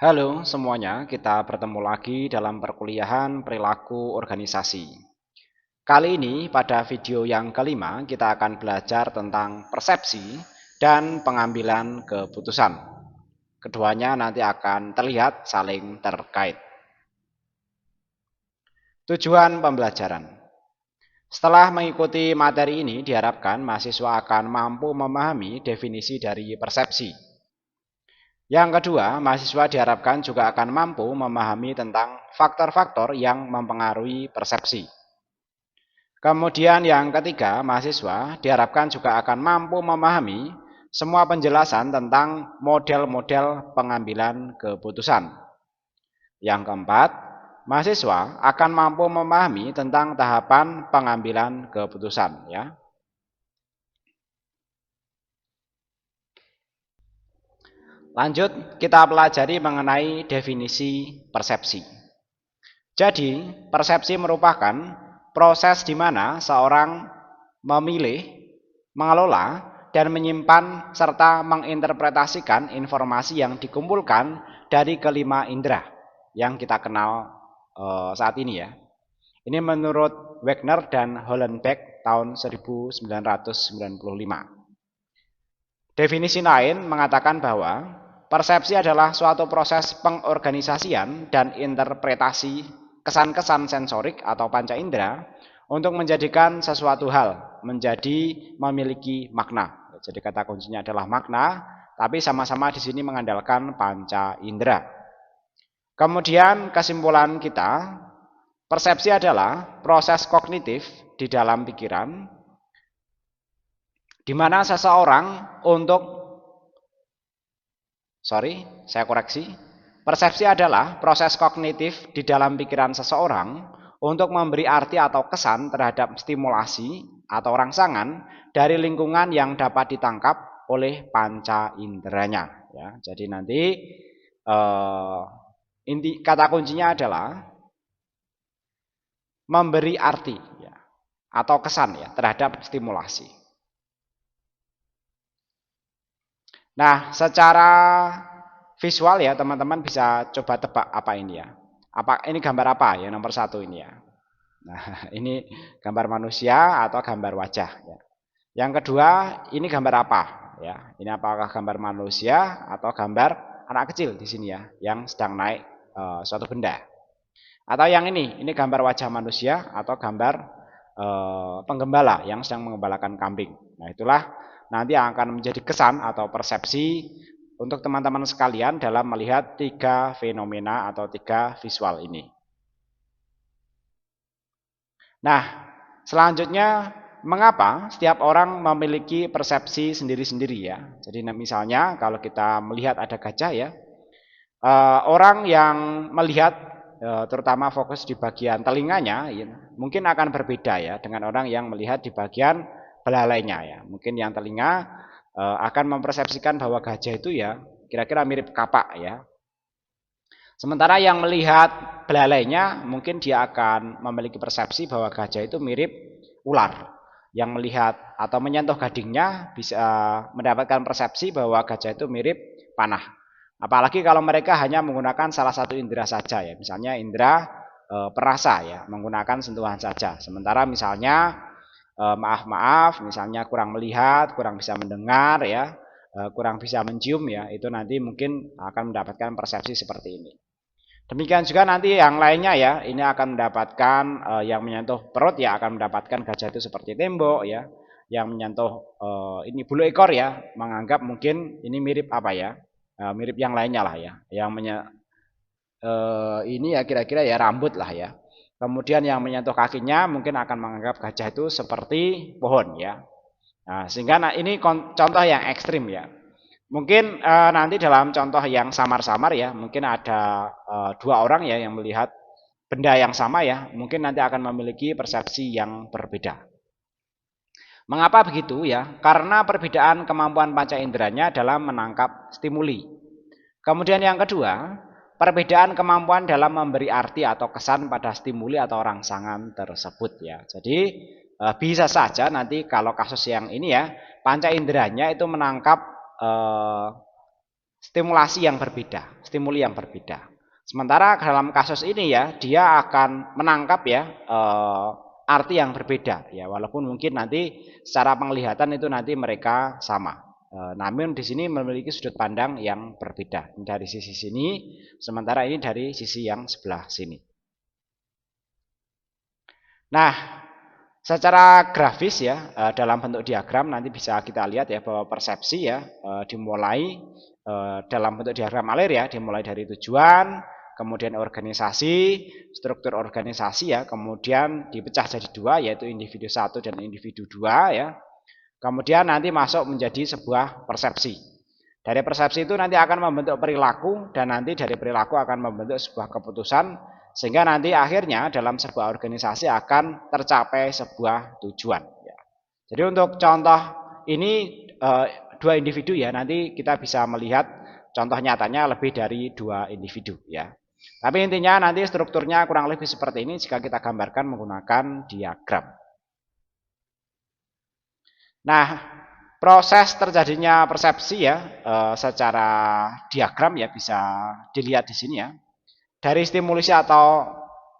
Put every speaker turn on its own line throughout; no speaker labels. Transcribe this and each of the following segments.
Halo semuanya, kita bertemu lagi dalam perkuliahan perilaku organisasi. Kali ini pada video yang kelima kita akan belajar tentang persepsi dan pengambilan keputusan. Keduanya nanti akan terlihat saling terkait. Tujuan pembelajaran. Setelah mengikuti materi ini diharapkan mahasiswa akan mampu memahami definisi dari persepsi. Yang kedua, mahasiswa diharapkan juga akan mampu memahami tentang faktor-faktor yang mempengaruhi persepsi. Kemudian yang ketiga, mahasiswa diharapkan juga akan mampu memahami semua penjelasan tentang model-model pengambilan keputusan. Yang keempat, mahasiswa akan mampu memahami tentang tahapan pengambilan keputusan, ya. Lanjut, kita pelajari mengenai definisi persepsi. Jadi, persepsi merupakan proses di mana seorang memilih, mengelola, dan menyimpan serta menginterpretasikan informasi yang dikumpulkan dari kelima indera yang kita kenal saat ini, ya. Ini menurut Wagner dan Hollenbeck tahun 1995. Definisi lain mengatakan bahwa persepsi adalah suatu proses pengorganisasian dan interpretasi kesan-kesan sensorik atau panca indera untuk menjadikan sesuatu hal menjadi memiliki makna. Jadi kata kuncinya adalah makna, tapi sama-sama di sini mengandalkan panca indera. Kemudian kesimpulan kita, persepsi adalah proses kognitif di dalam pikiran di mana seseorang saya koreksi. Persepsi adalah proses kognitif di dalam pikiran seseorang untuk memberi arti atau kesan terhadap stimulasi atau rangsangan dari lingkungan yang dapat ditangkap oleh panca inderanya. Ya, jadi nanti inti kata kuncinya adalah memberi arti, ya, atau kesan, ya, terhadap stimulasi. Nah, secara visual ya teman-teman bisa coba tebak apa ini, ya. Apa ini gambar apa ya, nomor satu ini, ya. Nah, ini gambar manusia atau gambar wajah, ya. Yang kedua, ini gambar apa, ya? Ini apakah gambar manusia atau gambar anak kecil di sini, ya, yang sedang naik suatu benda. Atau yang ini gambar wajah manusia atau gambar penggembala yang sedang mengembalakan kambing. Nah, itulah nanti akan menjadi kesan atau persepsi untuk teman-teman sekalian dalam melihat tiga fenomena atau tiga visual ini. Nah, selanjutnya mengapa setiap orang memiliki persepsi sendiri-sendiri, ya. Jadi misalnya kalau kita melihat ada gajah, ya, orang yang melihat terutama fokus di bagian telinganya, ya, mungkin akan berbeda, ya, dengan orang yang melihat di bagian belalainya, ya. Mungkin yang telinga akan mempersepsikan bahwa gajah itu, ya, kira-kira mirip kapak, ya. Sementara yang melihat belalainya mungkin dia akan memiliki persepsi bahwa gajah itu mirip ular. Yang melihat atau menyentuh gadingnya bisa mendapatkan persepsi bahwa gajah itu mirip panah. Apalagi kalau mereka hanya menggunakan salah satu indera saja, ya. Misalnya indera perasa, ya, menggunakan sentuhan saja. Sementara misalnya maaf, misalnya kurang melihat, kurang bisa mendengar, ya, kurang bisa mencium, ya, itu nanti mungkin akan mendapatkan persepsi seperti ini. Demikian juga nanti yang lainnya, ya, ini akan mendapatkan yang menyentuh perut, ya, akan mendapatkan gajah itu seperti tembok, ya. Yang menyentuh ini bulu ekor, ya, menganggap mungkin ini mirip apa, ya, mirip yang lainnya lah, ya. Yang ini ya kira-kira ya rambut lah, ya. Kemudian yang menyentuh kakinya mungkin akan menganggap gajah itu seperti pohon, ya. Nah, sehingga ini contoh yang ekstrim, ya. Mungkin nanti dalam contoh yang samar-samar, ya, mungkin ada dua orang, ya, yang melihat benda yang sama, ya, mungkin nanti akan memiliki persepsi yang berbeda. Mengapa begitu, ya? Karena perbedaan kemampuan panca inderanya dalam menangkap stimuli. Kemudian yang kedua, perbedaan kemampuan dalam memberi arti atau kesan pada stimuli atau rangsangan tersebut, ya. Jadi bisa saja nanti kalau kasus yang ini, ya, panca inderanya itu menangkap stimulasi yang berbeda, stimuli yang berbeda. Sementara dalam kasus ini ya, dia akan menangkap ya arti yang berbeda ya, walaupun mungkin nanti secara penglihatan itu nanti mereka sama. Namun di sini memiliki sudut pandang yang berbeda. Ini dari sisi sini, sementara ini dari sisi yang sebelah sini. Nah, secara grafis ya, dalam bentuk diagram nanti bisa kita lihat ya bahwa persepsi ya dimulai dalam bentuk diagram alir ya, dimulai dari tujuan, kemudian organisasi, struktur organisasi ya, kemudian dipecah jadi dua yaitu individu satu dan individu dua ya. Kemudian nanti masuk menjadi sebuah persepsi. Dari persepsi itu nanti akan membentuk perilaku dan nanti dari perilaku akan membentuk sebuah keputusan sehingga nanti akhirnya dalam sebuah organisasi akan tercapai sebuah tujuan. Jadi untuk contoh ini dua individu ya, nanti kita bisa melihat contoh nyatanya lebih dari dua individu ya. Tapi intinya nanti strukturnya kurang lebih seperti ini jika kita gambarkan menggunakan diagram. Nah, proses terjadinya persepsi ya secara diagram ya bisa dilihat di sini ya. Dari stimulus atau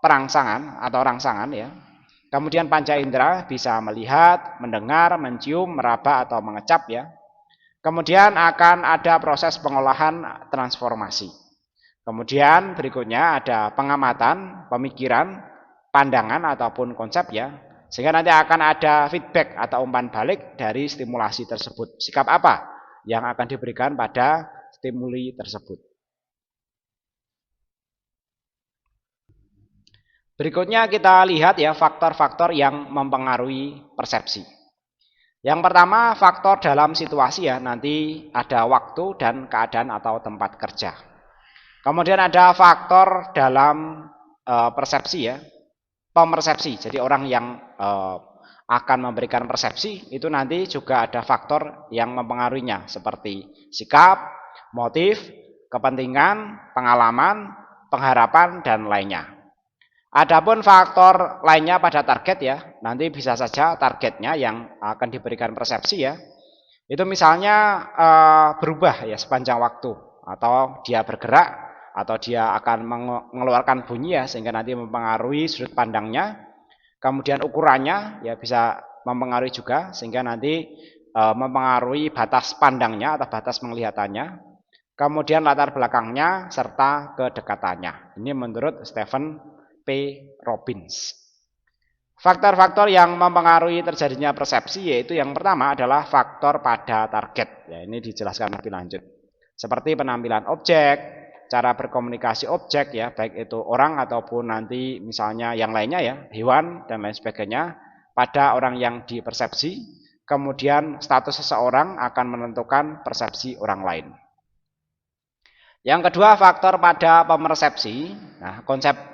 perangsangan atau rangsangan ya. Kemudian panca indera bisa melihat, mendengar, mencium, meraba atau mengecap ya. Kemudian akan ada proses pengolahan transformasi. Kemudian berikutnya ada pengamatan, pemikiran, pandangan ataupun konsep ya. Sehingga nanti akan ada feedback atau umpan balik dari stimulasi tersebut. Sikap apa yang akan diberikan pada stimuli tersebut. Berikutnya kita lihat ya faktor-faktor yang mempengaruhi persepsi. Yang pertama faktor dalam situasi ya, nanti ada waktu dan keadaan atau tempat kerja. Kemudian ada faktor dalam persepsi ya, pemersepsi. Jadi orang yang akan memberikan persepsi itu nanti juga ada faktor yang mempengaruhinya seperti sikap, motif, kepentingan, pengalaman, pengharapan dan lainnya. Adapun faktor lainnya pada target ya, nanti bisa saja targetnya yang akan diberikan persepsi ya. Itu misalnya berubah ya sepanjang waktu atau dia bergerak atau dia akan mengeluarkan bunyi ya sehingga nanti mempengaruhi sudut pandangnya. Kemudian ukurannya ya bisa mempengaruhi juga sehingga nanti mempengaruhi batas pandangnya atau batas penglihatannya. Kemudian latar belakangnya serta kedekatannya. Ini menurut Stephen P. Robbins. Faktor-faktor yang mempengaruhi terjadinya persepsi yaitu yang pertama adalah faktor pada target. Ya, ini dijelaskan lebih lanjut. Seperti penampilan objek, cara berkomunikasi objek ya, baik itu orang ataupun nanti misalnya yang lainnya ya, hewan dan lain sebagainya pada orang yang dipersepsi. Kemudian status seseorang akan menentukan persepsi orang lain. Yang kedua faktor pada pemersepsi. Nah, konsep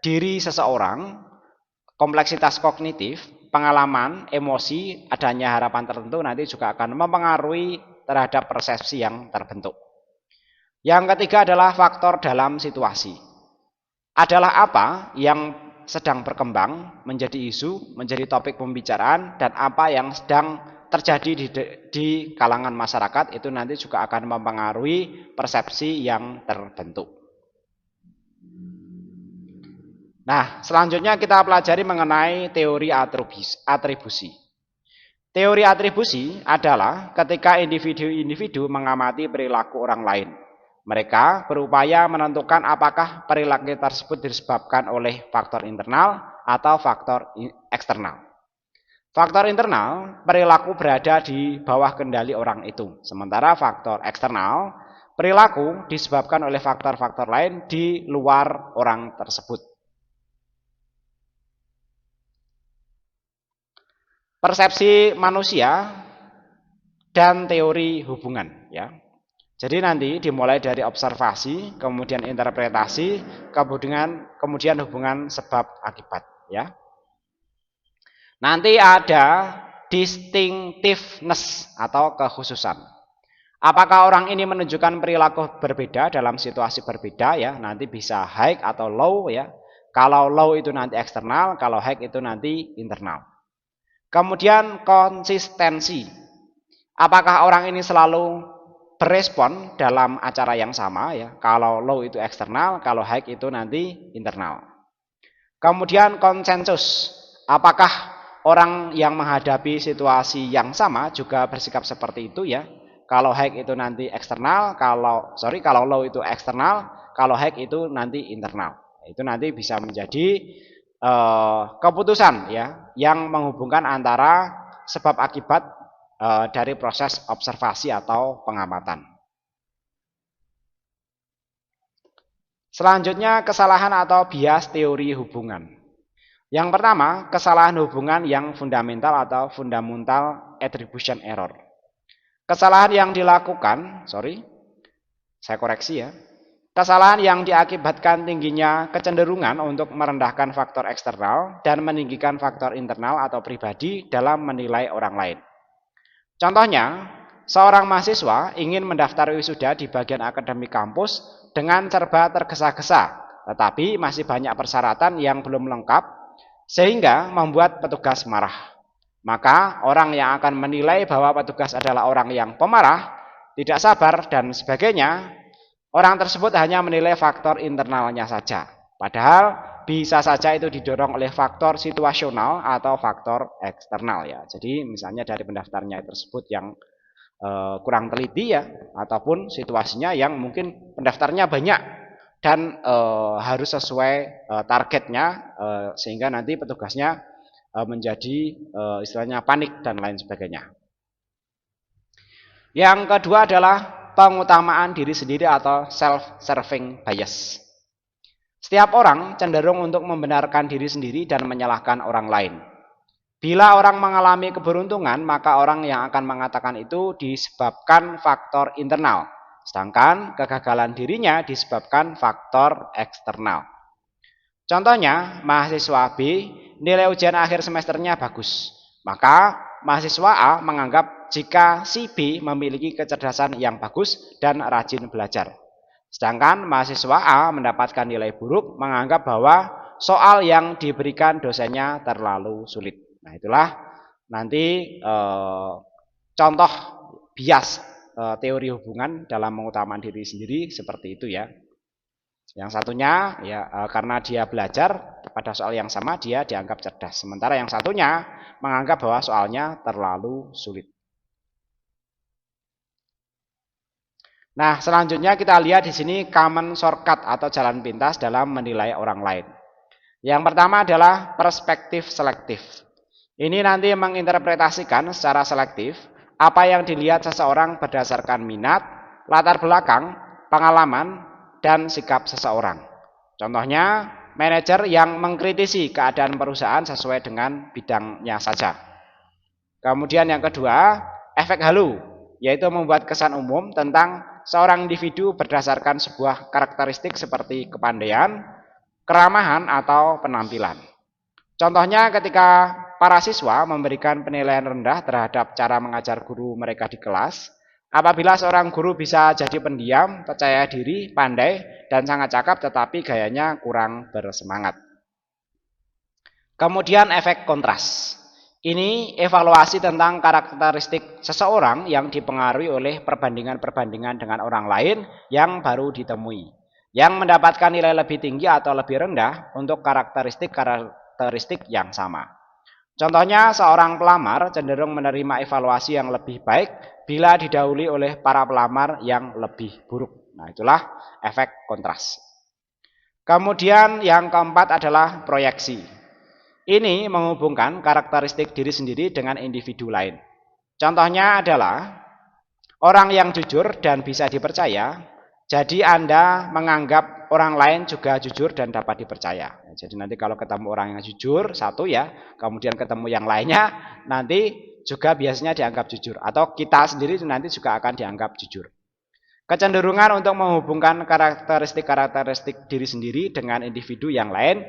diri seseorang, kompleksitas kognitif, pengalaman, emosi, adanya harapan tertentu nanti juga akan mempengaruhi terhadap persepsi yang terbentuk. Yang ketiga adalah faktor dalam situasi. Adalah apa yang sedang berkembang menjadi isu, menjadi topik pembicaraan dan apa yang sedang terjadi di kalangan masyarakat itu nanti juga akan mempengaruhi persepsi yang terbentuk. Nah, selanjutnya kita pelajari mengenai teori atribusi. Teori atribusi adalah ketika individu-individu mengamati perilaku orang lain. Mereka berupaya menentukan apakah perilaku tersebut disebabkan oleh faktor internal atau faktor eksternal. Faktor internal, perilaku berada di bawah kendali orang itu. Sementara faktor eksternal, perilaku disebabkan oleh faktor-faktor lain di luar orang tersebut. Persepsi manusia dan teori hubungan ya. Jadi nanti dimulai dari observasi, kemudian interpretasi, kemudian hubungan sebab akibat ya. Nanti ada distinctiveness atau kekhususan. Apakah orang ini menunjukkan perilaku berbeda dalam situasi berbeda ya, nanti bisa high atau low ya. Kalau low itu nanti eksternal, kalau high itu nanti internal. Kemudian konsistensi. Apakah orang ini selalu berespon dalam acara yang sama ya. Kalau low itu eksternal, kalau high itu nanti internal. Kemudian konsensus. Apakah orang yang menghadapi situasi yang sama juga bersikap seperti itu ya? Kalau high itu nanti eksternal, kalau low itu eksternal, kalau high itu nanti internal. Itu nanti bisa menjadi keputusan ya yang menghubungkan antara sebab akibat dari proses observasi atau pengamatan. Selanjutnya kesalahan atau bias teori hubungan. Yang pertama, kesalahan hubungan yang fundamental atau fundamental attribution error. Kesalahan yang dilakukan, saya koreksi ya. Kesalahan yang diakibatkan tingginya kecenderungan untuk merendahkan faktor eksternal dan meninggikan faktor internal atau pribadi dalam menilai orang lain. Contohnya, seorang mahasiswa ingin mendaftar wisuda di bagian akademik kampus dengan serba tergesa-gesa, tetapi masih banyak persyaratan yang belum lengkap, sehingga membuat petugas marah. Maka orang yang akan menilai bahwa petugas adalah orang yang pemarah, tidak sabar, dan sebagainya, orang tersebut hanya menilai faktor internalnya saja. Padahal bisa saja itu didorong oleh faktor situasional atau faktor eksternal ya. Jadi misalnya dari pendaftarnya tersebut yang kurang teliti ya, ataupun situasinya yang mungkin pendaftarnya banyak dan harus sesuai targetnya sehingga nanti petugasnya menjadi istilahnya panik dan lain sebagainya. Yang kedua adalah pengutamaan diri sendiri atau self-serving bias. Setiap orang cenderung untuk membenarkan diri sendiri dan menyalahkan orang lain. Bila orang mengalami keberuntungan, maka orang yang akan mengatakan itu disebabkan faktor internal. Sedangkan kegagalan dirinya disebabkan faktor eksternal. Contohnya, mahasiswa B nilai ujian akhir semesternya bagus. Maka mahasiswa A menganggap jika si B memiliki kecerdasan yang bagus dan rajin belajar. Sedangkan mahasiswa A mendapatkan nilai buruk menganggap bahwa soal yang diberikan dosennya terlalu sulit. Nah itulah nanti contoh bias teori hubungan dalam mengutamakan diri sendiri seperti itu ya. Yang satunya ya karena dia belajar pada soal yang sama dia dianggap cerdas. Sementara yang satunya menganggap bahwa soalnya terlalu sulit. Nah, selanjutnya kita lihat di sini common shortcut atau jalan pintas dalam menilai orang lain. Yang pertama adalah perspektif selektif. Ini nanti menginterpretasikan secara selektif apa yang dilihat seseorang berdasarkan minat, latar belakang, pengalaman, dan sikap seseorang. Contohnya, manajer yang mengkritisi keadaan perusahaan sesuai dengan bidangnya saja. Kemudian yang kedua, efek halo, yaitu membuat kesan umum tentang seorang individu berdasarkan sebuah karakteristik seperti kepandaian, keramahan, atau penampilan. Contohnya ketika para siswa memberikan penilaian rendah terhadap cara mengajar guru mereka di kelas, apabila seorang guru bisa jadi pendiam, percaya diri, pandai, dan sangat cakap tetapi gayanya kurang bersemangat. Kemudian efek kontras. Ini evaluasi tentang karakteristik seseorang yang dipengaruhi oleh perbandingan-perbandingan dengan orang lain yang baru ditemui, yang mendapatkan nilai lebih tinggi atau lebih rendah untuk karakteristik yang sama. Contohnya seorang pelamar cenderung menerima evaluasi yang lebih baik bila didahului oleh para pelamar yang lebih buruk. Nah itulah efek kontras. Kemudian yang keempat adalah proyeksi. Ini menghubungkan karakteristik diri sendiri dengan individu lain. Contohnya adalah orang yang jujur dan bisa dipercaya, jadi Anda menganggap orang lain juga jujur dan dapat dipercaya. Jadi nanti kalau ketemu orang yang jujur, satu ya, kemudian ketemu yang lainnya, nanti juga biasanya dianggap jujur. Atau kita sendiri nanti juga akan dianggap jujur. Kecenderungan untuk menghubungkan karakteristik diri sendiri dengan individu yang lain,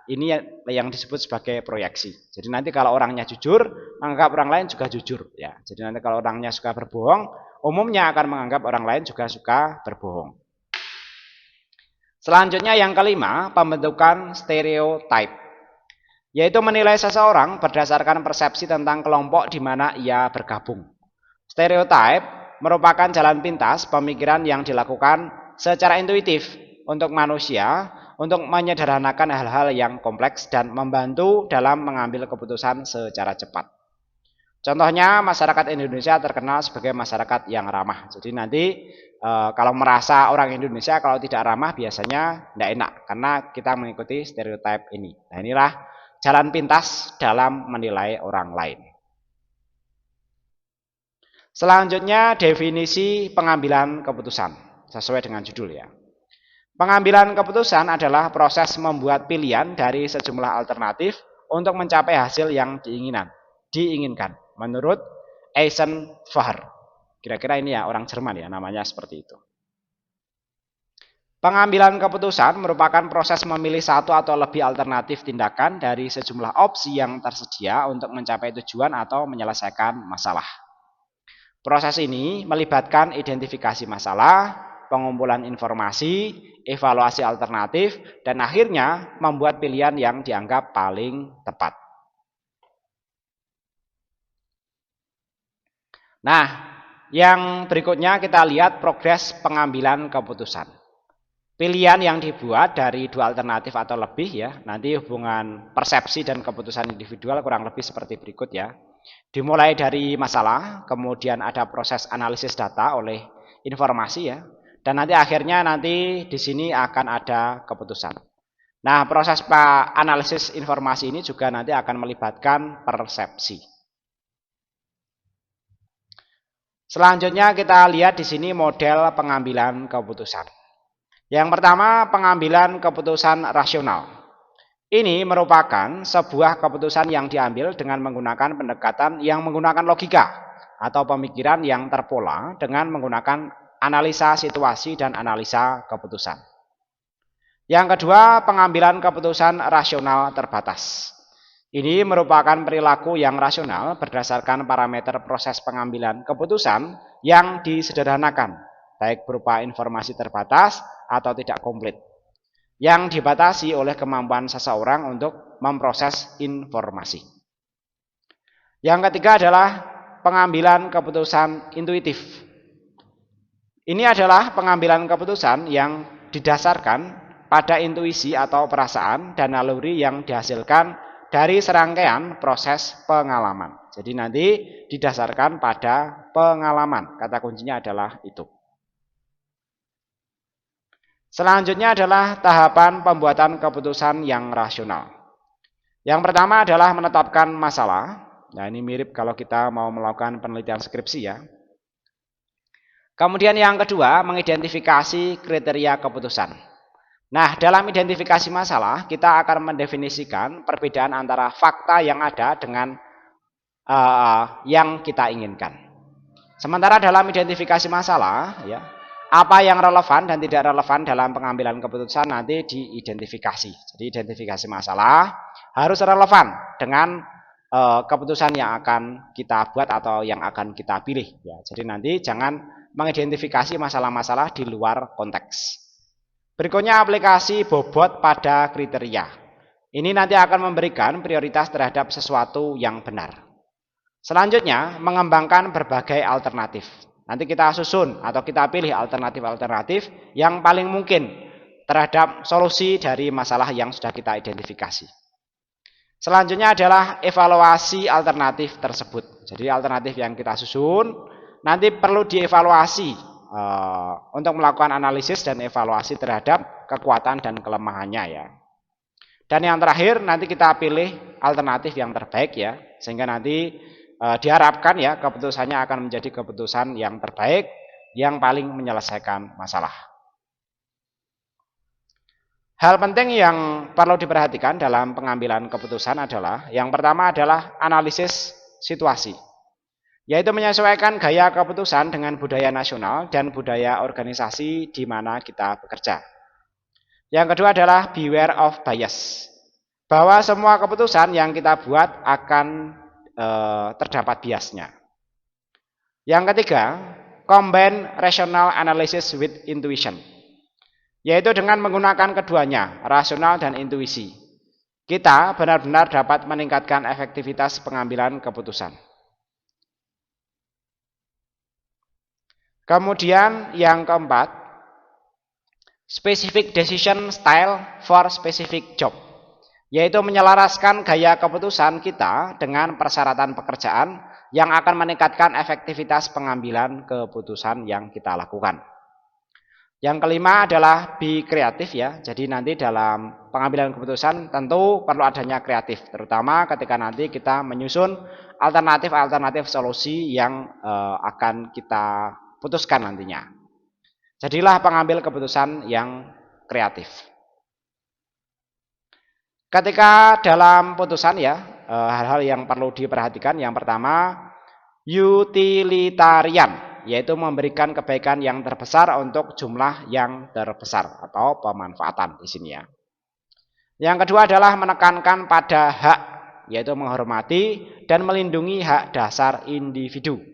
ini yang disebut sebagai proyeksi. Jadi nanti kalau orangnya jujur, menganggap orang lain juga jujur. Ya. Jadi nanti kalau orangnya suka berbohong, umumnya akan menganggap orang lain juga suka berbohong. Selanjutnya yang kelima, pembentukan stereotype, yaitu menilai seseorang berdasarkan persepsi tentang kelompok di mana ia bergabung. Stereotype merupakan jalan pintas pemikiran yang dilakukan secara intuitif untuk manusia untuk menyederhanakan hal-hal yang kompleks dan membantu dalam mengambil keputusan secara cepat. Contohnya masyarakat Indonesia terkenal sebagai masyarakat yang ramah. Jadi nanti kalau merasa orang Indonesia kalau tidak ramah biasanya tidak enak karena kita mengikuti stereotip ini. Nah inilah jalan pintas dalam menilai orang lain. Selanjutnya definisi pengambilan keputusan sesuai dengan judul ya. Pengambilan keputusan adalah proses membuat pilihan dari sejumlah alternatif untuk mencapai hasil yang diinginkan menurut Eisenhower. Kira-kira ini ya orang Jerman ya namanya seperti itu. Pengambilan keputusan merupakan proses memilih satu atau lebih alternatif tindakan dari sejumlah opsi yang tersedia untuk mencapai tujuan atau menyelesaikan masalah. Proses ini melibatkan identifikasi masalah, pengumpulan informasi, evaluasi alternatif, dan akhirnya membuat pilihan yang dianggap paling tepat. Nah, yang berikutnya kita lihat progres pengambilan keputusan. Pilihan yang dibuat dari dua alternatif atau lebih ya, nanti hubungan persepsi dan keputusan individual kurang lebih seperti berikut ya. Dimulai dari masalah, kemudian ada proses analisis data oleh informasi ya, dan nanti akhirnya di sini akan ada keputusan. Nah, proses analisis informasi ini juga nanti akan melibatkan persepsi. Selanjutnya kita lihat di sini model pengambilan keputusan. Yang pertama, pengambilan keputusan rasional. Ini merupakan sebuah keputusan yang diambil dengan menggunakan pendekatan yang menggunakan logika atau pemikiran yang terpola dengan menggunakan analisa situasi dan analisa keputusan. Yang kedua, pengambilan keputusan rasional terbatas. Ini merupakan perilaku yang rasional berdasarkan parameter proses pengambilan keputusan yang disederhanakan, baik berupa informasi terbatas atau tidak komplit, yang dibatasi oleh kemampuan seseorang untuk memproses informasi. Yang ketiga adalah pengambilan keputusan intuitif. Ini adalah pengambilan keputusan yang didasarkan pada intuisi atau perasaan dan naluri yang dihasilkan dari serangkaian proses pengalaman. Jadi nanti didasarkan pada pengalaman. Kata kuncinya adalah itu. Selanjutnya adalah tahapan pembuatan keputusan yang rasional. Yang pertama adalah menetapkan masalah. Nah ini mirip kalau kita mau melakukan penelitian skripsi ya. Kemudian yang kedua, mengidentifikasi kriteria keputusan. Nah, dalam identifikasi masalah, kita akan mendefinisikan perbedaan antara fakta yang ada dengan yang kita inginkan. Sementara dalam identifikasi masalah, ya, apa yang relevan dan tidak relevan dalam pengambilan keputusan nanti diidentifikasi. Jadi identifikasi masalah harus relevan dengan keputusan yang akan kita buat atau yang akan kita pilih. Ya, jadi nanti jangan mengidentifikasi masalah-masalah di luar konteks. Berikutnya aplikasi bobot pada kriteria. Ini nanti akan memberikan prioritas terhadap sesuatu yang benar. Selanjutnya mengembangkan berbagai alternatif. Nanti kita susun atau kita pilih alternatif-alternatif yang paling mungkin terhadap solusi dari masalah yang sudah kita identifikasi. Selanjutnya adalah evaluasi alternatif tersebut. Jadi alternatif yang kita susun nanti perlu dievaluasi untuk melakukan analisis dan evaluasi terhadap kekuatan dan kelemahannya ya. Dan yang terakhir nanti kita pilih alternatif yang terbaik ya, sehingga nanti diharapkan ya keputusannya akan menjadi keputusan yang terbaik yang paling menyelesaikan masalah. Hal penting yang perlu diperhatikan dalam pengambilan keputusan adalah yang pertama adalah analisis situasi, yaitu menyesuaikan gaya keputusan dengan budaya nasional dan budaya organisasi di mana kita bekerja. Yang kedua adalah beware of bias, bahwa semua keputusan yang kita buat akan terdapat biasnya. Yang ketiga, combine rational analysis with intuition, yaitu dengan menggunakan keduanya, rasional dan intuisi, kita benar-benar dapat meningkatkan efektivitas pengambilan keputusan. Kemudian yang keempat, specific decision style for specific job, yaitu menyelaraskan gaya keputusan kita dengan persyaratan pekerjaan yang akan meningkatkan efektivitas pengambilan keputusan yang kita lakukan. Yang kelima adalah be kreatif ya. Jadi nanti dalam pengambilan keputusan tentu perlu adanya kreatif, terutama ketika nanti kita menyusun alternatif-alternatif solusi yang akan kita putuskan nantinya. Jadilah pengambil keputusan yang kreatif. Ketika dalam putusan ya, hal-hal yang perlu diperhatikan, yang pertama utilitarian, yaitu memberikan kebaikan yang terbesar untuk jumlah yang terbesar atau pemanfaatan di sini ya. Yang kedua adalah menekankan pada hak, yaitu menghormati dan melindungi hak dasar individu.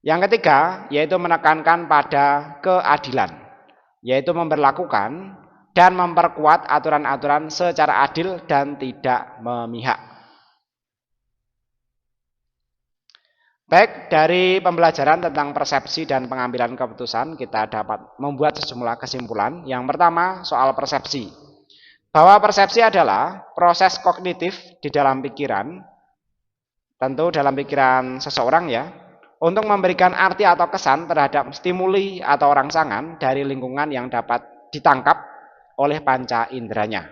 Yang ketiga yaitu menekankan pada keadilan, yaitu memberlakukan dan memperkuat aturan-aturan secara adil dan tidak memihak. Baik, dari pembelajaran tentang persepsi dan pengambilan keputusan, kita dapat membuat sejumlah kesimpulan. Yang pertama, soal persepsi. Bahwa persepsi adalah proses kognitif di dalam pikiran, tentu dalam pikiran seseorang ya, untuk memberikan arti atau kesan terhadap stimuli atau rangsangan dari lingkungan yang dapat ditangkap oleh panca inderanya.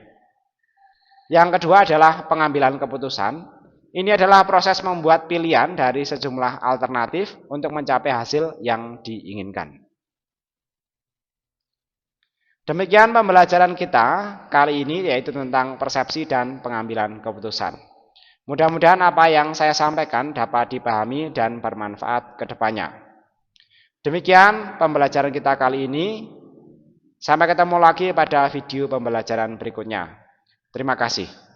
Yang kedua adalah pengambilan keputusan. Ini adalah proses membuat pilihan dari sejumlah alternatif untuk mencapai hasil yang diinginkan. Demikian pembelajaran kita kali ini, yaitu tentang persepsi dan pengambilan keputusan. Mudah-mudahan apa yang saya sampaikan dapat dipahami dan bermanfaat ke depannya. Demikian pembelajaran kita kali ini. Sampai ketemu lagi pada video pembelajaran berikutnya. Terima kasih.